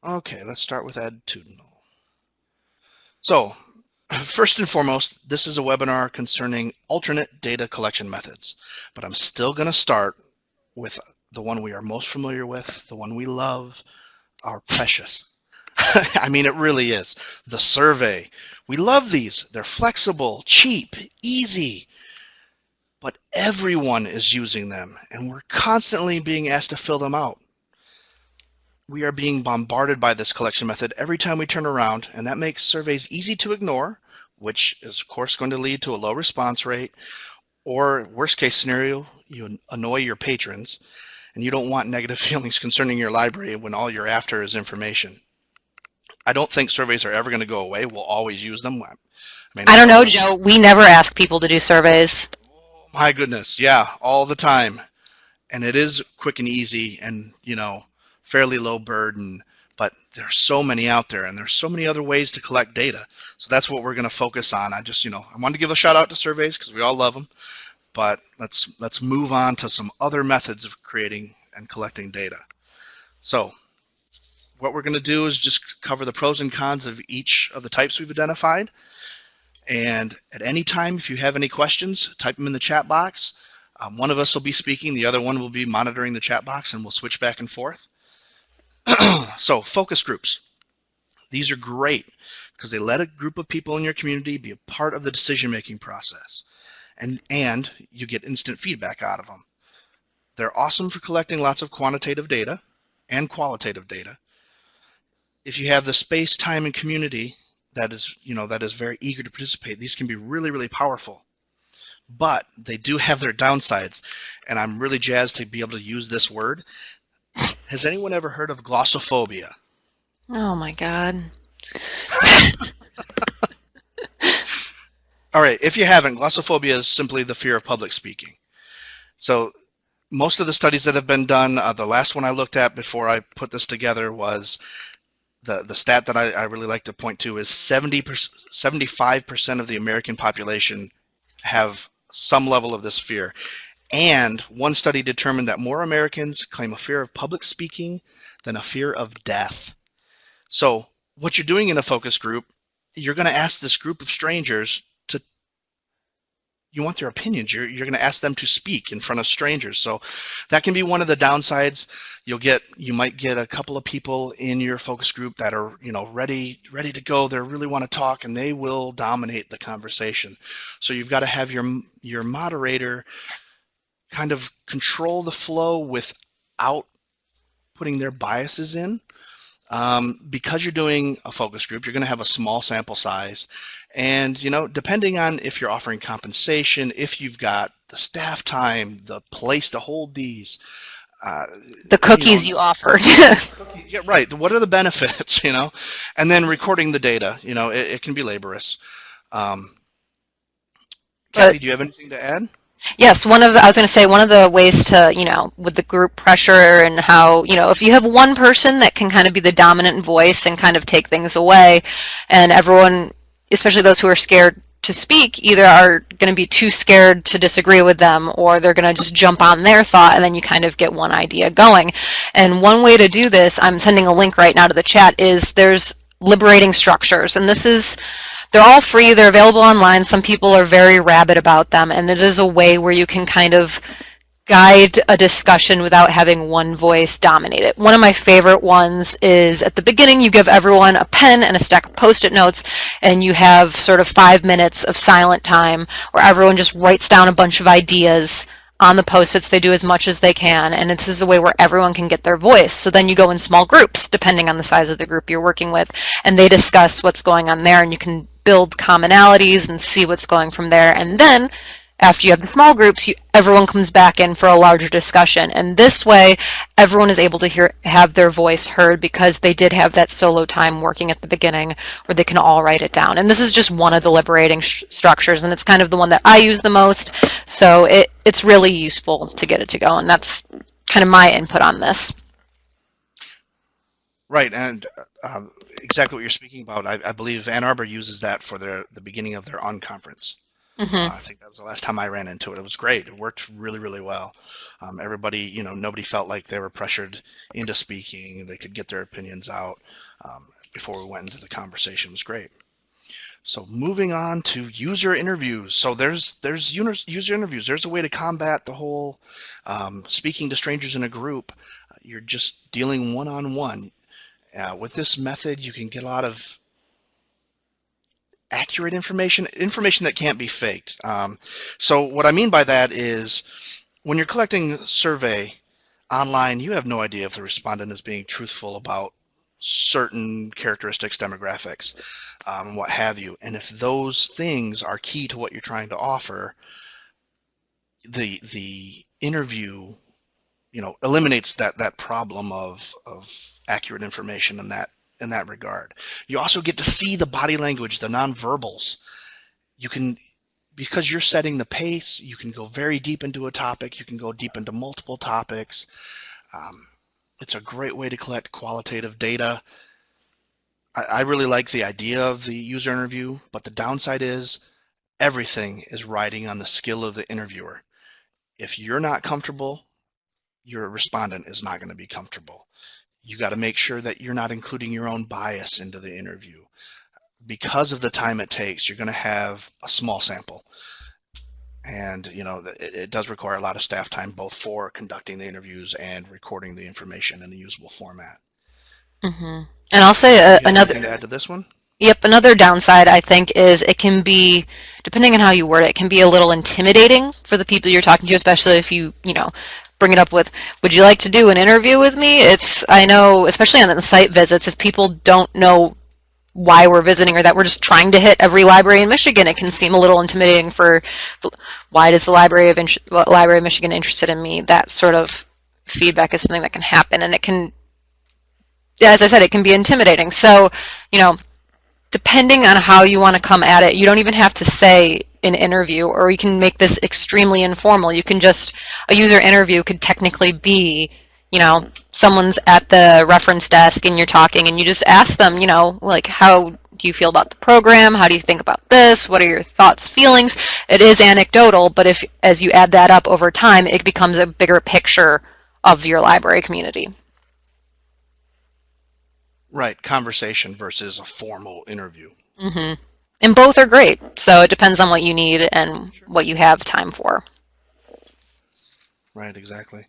Okay, let's start with Attitudinal. So, first and foremost, this is a webinar concerning alternate data collection methods, but I'm still going to start with the one we are most familiar with, the one we love, our precious. I mean, it really is. The survey. We love these. They're flexible, cheap, easy, but everyone is using them, and we're constantly being asked to fill them out. We are being bombarded by this collection method every time we turn around, and that makes surveys easy to ignore, which is of course going to lead to a low response rate, or worst case scenario, you annoy your patrons, and you don't want negative feelings concerning your library when all you're after is information. I don't think surveys are ever going to go away. We'll always use them. I mean, I I don't know know, when, Joe. We never ask people to do surveys. oh my goodness, yeah, all the time. And it is quick and easy and, fairly low burden, but there's so many out there and there's so many other ways to collect data. So that's what we're going to focus on. I wanted to give a shout out to surveys because we all love them, but let's move on to some other methods of creating and collecting data. So what we're going to do is just cover the pros and cons of each of the types we've identified. And at any time, if you have any questions, type them in the chat box. One of us will be speaking, the other one will be monitoring the chat box, and we'll switch back and forth. So focus groups. These are great because they let a group of people in your community be a part of the decision-making process, and you get instant feedback out of them. They're awesome for collecting lots of quantitative data and qualitative data. If you have the space, time, and community that is very eager to participate, these can be really, really powerful. But they do have their downsides, and I'm really jazzed to be able to use this word. Has anyone ever heard of glossophobia? Oh my God. All right, if you haven't, glossophobia is simply the fear of public speaking. So most of the studies that have been done, the last one I looked at before I put this together was the stat that I really like to point to is 75% of the American population have some level of this fear. And one study determined that more Americans claim a fear of public speaking than a fear of death. So what you're doing in a focus group, you're going to ask this group of strangers you want their opinions. You're going to ask them to speak in front of strangers. So that can be one of the downsides. You might get a couple of people in your focus group that are, ready to go. They really want to talk, and they will dominate the conversation. So you've got to have your moderator kind of control the flow without putting their biases in. Because you're doing a focus group, you're going to have a small sample size. And, depending on if you're offering compensation, if you've got the staff time, the place to hold these. The cookies you offered. Yeah, right. What are the benefits, And then recording the data, it can be laborious. Kathy, do you have anything to add? Yes, I was going to say one of the ways to, with the group pressure and how, if you have one person that can kind of be the dominant voice and kind of take things away, and everyone, especially those who are scared to speak, either are going to be too scared to disagree with them, or they're going to just jump on their thought, and then you kind of get one idea going. And one way to do this, I'm sending a link right now to the chat, is there's liberating structures, and they're all free. They're available online. Some people are very rabid about them, and it is a way where you can kind of guide a discussion without having one voice dominate it. One of my favorite ones is at the beginning you give everyone a pen and a stack of Post-it notes, and you have sort of 5 minutes of silent time where everyone just writes down a bunch of ideas on the Post-its. They do as much as they can, and this is a way where everyone can get their voice. So then you go in small groups, depending on the size of the group you're working with, and they discuss what's going on there, and you can build commonalities and see what's going from there. And then after you have the small groups, everyone comes back in for a larger discussion. And this way, everyone is able to have their voice heard because they did have that solo time working at the beginning where they can all write it down. And this is just one of the liberating structures, and it's kind of the one that I use the most. So it's really useful to get it to go, and that's kind of my input on this. Right, and exactly what you're speaking about. I believe Ann Arbor uses that for the beginning of their unconference. Mm-hmm. I think that was the last time I ran into it. It was great. It worked really, really well. Everybody, nobody felt like they were pressured into speaking. They could get their opinions out before we went into the conversation. It was great. So moving on to user interviews. So there's user interviews. There's a way to combat the whole speaking to strangers in a group. You're just dealing one-on-one. With this method, you can get a lot of accurate information that can't be faked. So what I mean by that is when you're collecting a survey online, you have no idea if the respondent is being truthful about certain characteristics, demographics, what have you. And if those things are key to what you're trying to offer, the interview, eliminates that problem of accurate information in that regard. You also get to see the body language, the nonverbals. You can, because you're setting the pace, you can go very deep into a topic. You can go deep into multiple topics. It's a great way to collect qualitative data. I really like the idea of the user interview, but the downside is everything is riding on the skill of the interviewer. If you're not comfortable, your respondent is not going to be comfortable. You got to make sure that you're not including your own bias into the interview. Because of the time it takes, you're going to have a small sample. And, it does require a lot of staff time, both for conducting the interviews and recording the information in a usable format. Mm-hmm. And I'll say You got another. anything to add to this one? Yep, another downside I think is it can be, depending on how you word it, it can be a little intimidating for the people you're talking to, especially if you bring it up with, would you like to do an interview with me? I know, especially on the site visits, if people don't know why we're visiting or that we're just trying to hit every library in Michigan, it can seem a little intimidating for, why does the Library of Michigan interested in me? That sort of feedback is something that can happen, and it can, as I said, it can be intimidating. So, depending on how you want to come at it, you don't even have to say an interview, or you can make this extremely informal. You can just, a user interview could technically be, someone's at the reference desk and you're talking and you just ask them, like, how do you feel about the program? How do you think about this? What are your thoughts, feelings? It is anecdotal, but as you add that up over time, it becomes a bigger picture of your library community. Right, conversation versus a formal interview. Mm-hmm. And both are great, so it depends on what you need and Sure. what you have time for. Right, exactly.